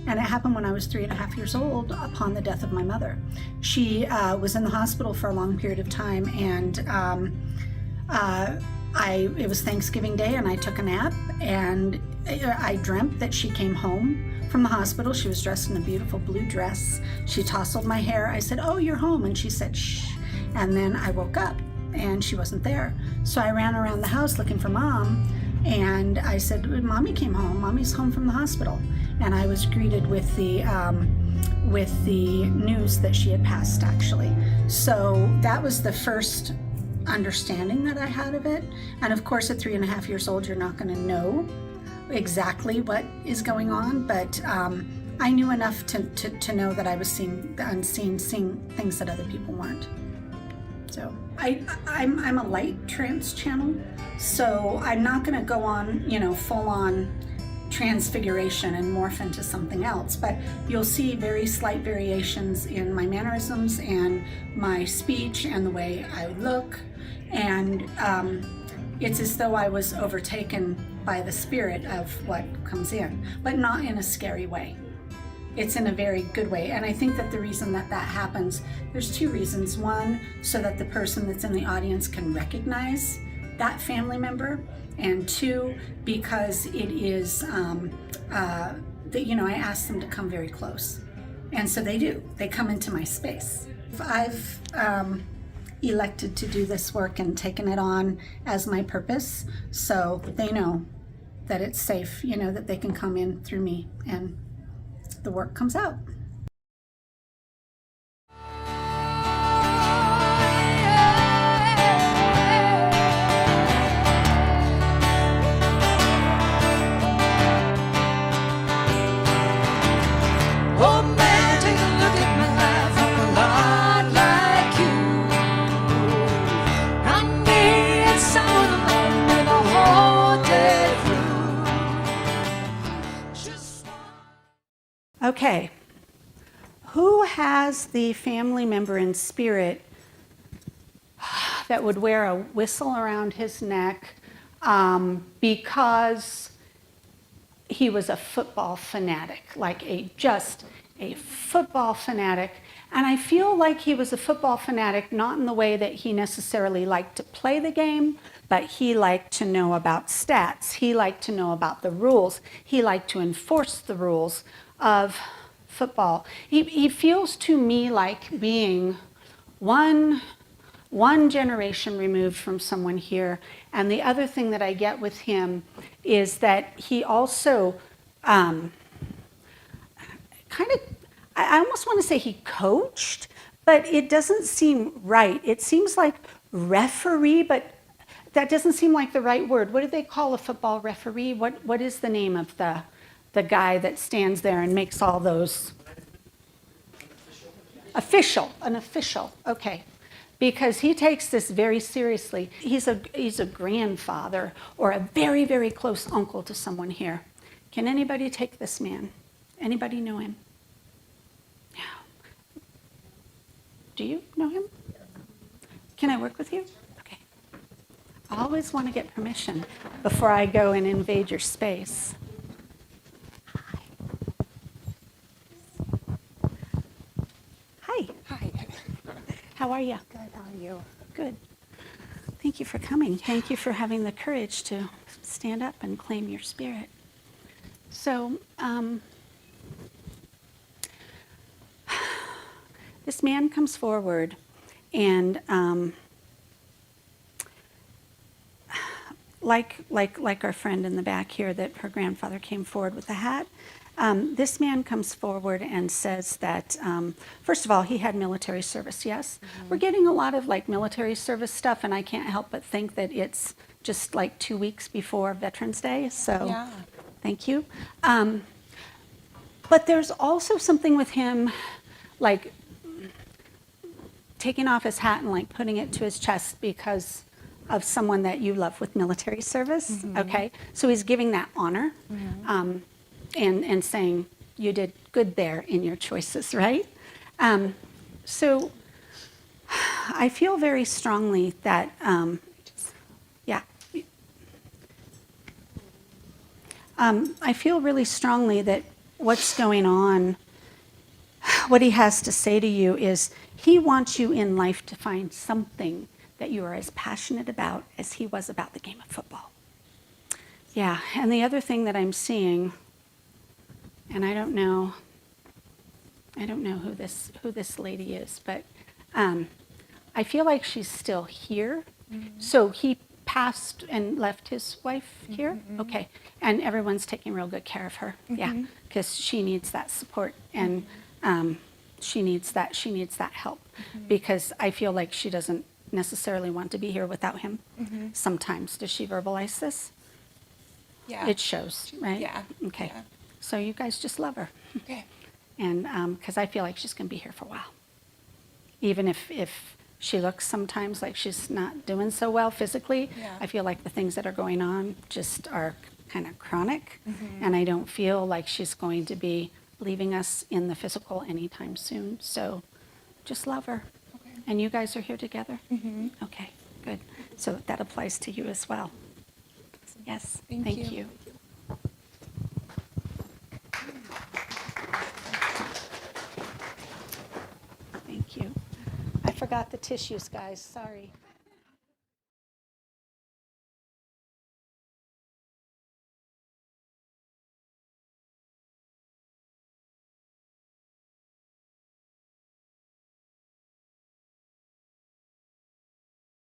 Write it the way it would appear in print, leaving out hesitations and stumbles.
And it happened when I was 3.5 years old upon the death of my mother. She was in the hospital for a long period of time, and it was Thanksgiving Day, and I took a nap, and I dreamt that she came home from the hospital. She was dressed in a beautiful blue dress. She tousled my hair. I said, "Oh, you're home." And she said, "Shh." And then I woke up and she wasn't there. So I ran around the house looking for Mom, and I said, "Mommy came home. Mommy's home from the hospital." And I was greeted with the news that she had passed, actually. So that was the first understanding that I had of it. And of course, at 3.5 years old, you're not going to know exactly what is going on, but I knew enough to know that I was seeing the unseen, seeing things that other people weren't. So I'm a light trance channel, so I'm not going to go on, full on transfiguration and morph into something else, but you'll see very slight variations in my mannerisms and my speech and the way I look, and it's as though I was overtaken by the spirit of what comes in, but not in a scary way. It's in a very good way. And I think that the reason that happens, there's two reasons. One, so that the person that's in the audience can recognize that family member, and two, because it is I ask them to come very close, and so they do. They come into my space. I've elected to do this work and taken it on as my purpose, so they know that it's safe, that they can come in through me and the work comes out. Oh man, take a look at my life. I'm a lot like you. I need someone alone with a whole day through. Just Okay, who has the family member in spirit that would wear a whistle around his neck because he was a football fanatic, like just a football fanatic? And I feel like he was a football fanatic, not in the way that he necessarily liked to play the game, but he liked to know about stats. He liked to know about the rules. He liked to enforce the rules of football. He feels to me like being one generation removed from someone here. And the other thing that I get with him is that he also I almost want to say he coached, but it doesn't seem right. It seems like referee, but that doesn't seem like the right word. What do they call a football referee? What is the name of the guy that stands there and makes all those? An official, okay. Because he takes this very seriously. He's a grandfather or a very, very close uncle to someone here. Can anybody take this man? Anybody know him? Yeah. Do you know him? Can I work with you? Okay. I always want to get permission before I go and invade your space. Hi. Hi. How are you? Good. How are you? Good. Thank you for coming. Thank you for having the courage to stand up and claim your spirit. So, this man comes forward, and like our friend in the back here, that her grandfather came forward with a hat. This man comes forward and says that, first of all, he had military service, yes? Mm-hmm. We're getting a lot of military service stuff, and I can't help but think that it's just 2 weeks before Veterans Day, so yeah. Thank you. But there's also something with him, taking off his hat and putting it to his chest because of someone that you love with military service, mm-hmm. Okay? So he's giving that honor. Mm-hmm. And saying, you did good there in your choices, right? So I feel very strongly that, I feel really strongly that what's going on, what he has to say to you is he wants you in life to find something that you are as passionate about as he was about the game of football. Yeah, and the other thing that I'm seeing, and I don't know who this lady is, but I feel like she's still here. So he passed and left his wife here? Okay. And everyone's taking real good care of her. Yeah, because she needs that support, and she needs that help, because I feel like she doesn't necessarily want to be here without him. Sometimes. Does she verbalize this? Yeah. It shows, right? Yeah. Okay. Yeah. So you guys just love her. Okay. And because I feel like she's going to be here for a while. Even if she looks sometimes like she's not doing so well physically, Yeah. I feel like the things that are going on just are kind of chronic. And I don't feel like she's going to be leaving us in the physical anytime soon. So just love her. Okay. And you guys are here together? Okay, good. So that applies to you as well. Yes, Thank you. Thank you. I forgot the tissues, guys, sorry.